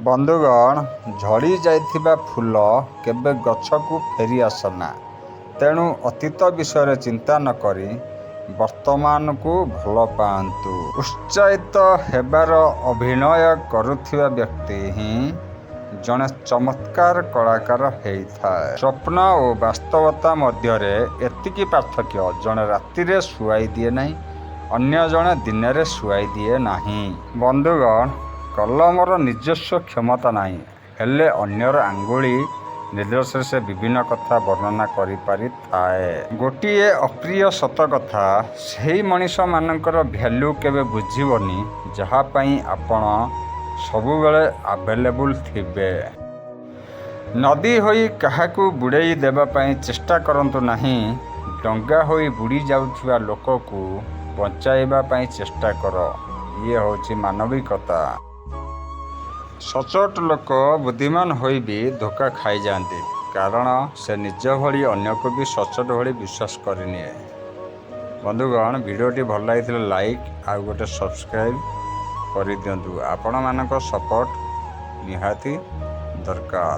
ବନ୍ଧୁଗଣ, ଝଡ଼ି ଯାଇଥିବା ଫୁଲ କେବେ ଗଛକୁ ଫେରି ଆସେନା। ତେଣୁ ଅତୀତ ବିଷୟରେ ଚିନ୍ତା ନ କରି ବର୍ତ୍ତମାନକୁ ଭଲ ପାଆନ୍ତୁ। ଉତ୍ସାହିତ ହେବାର ଅଭିନୟ କରୁଥିବା ବ୍ୟକ୍ତି ହିଁ ଜଣେ ଚମତ୍କାର କଳାକାର ହେଇଥାଏ। ସ୍ୱପ୍ନ ଓ ବାସ୍ତବତା ମଧ୍ୟରେ ଏତିକି ପାର୍ଥକ୍ୟ, ଜଣେ ରାତିରେ ଶୁଆଇ ଦିଏ ନାହିଁ, ଅନ୍ୟ ଜଣେ ଦିନରେ ଶୁଆଇ ଦିଏ ନାହିଁ। ବନ୍ଧୁଗଣ, କଲମର ନିଜସ୍ୱ କ୍ଷମତା ନାହିଁ, ହେଲେ ଅନ୍ୟର ଆଙ୍ଗୁଳି ନିର୍ଦ୍ଦେଶରେ ସେ ବିଭିନ୍ନ କଥା ବର୍ଣ୍ଣନା କରିପାରିଥାଏ। ଗୋଟିଏ ଅପ୍ରିୟ ସତ କଥା, ସେହି ମଣିଷମାନଙ୍କର ଭ୍ୟାଲୁ କେବେ ବୁଝିବନି ଯାହା ପାଇଁ ଆପଣ ସବୁବେଳେ ଆଭେଲେବୁଲ୍ ଥିବେ। ନଦୀ ହୋଇ କାହାକୁ ବୁଡ଼େଇ ଦେବା ପାଇଁ ଚେଷ୍ଟା କରନ୍ତୁ ନାହିଁ, ଡଙ୍ଗା ହୋଇ ବୁଡ଼ି ଯାଉଥିବା ଲୋକକୁ ବଞ୍ଚାଇବା ପାଇଁ ଚେଷ୍ଟା କର। ଇଏ ହେଉଛି ମାନବିକତା। ସଚ୍ଚୋଟ ଲୋକ ବୁଦ୍ଧିମାନ ହୋଇ ବି ଧୋକା ଖାଇଯାଆନ୍ତି, କାରଣ ସେ ନିଜ ଭଳି ଅନ୍ୟକୁ ବି ସଚ୍ଚୋଟ ଭଳି ବିଶ୍ୱାସ କରିନିଏ। ବନ୍ଧୁଗଣ, ଭିଡ଼ିଓଟି ଭଲ ଲାଗିଥିଲେ ଲାଇକ୍ ଆଉ ଗୋଟେ ସବସ୍କ୍ରାଇବ୍ କରିଦିଅନ୍ତୁ। ଆପଣମାନଙ୍କ ସପୋର୍ଟ ନିହାତି ଦରକାର।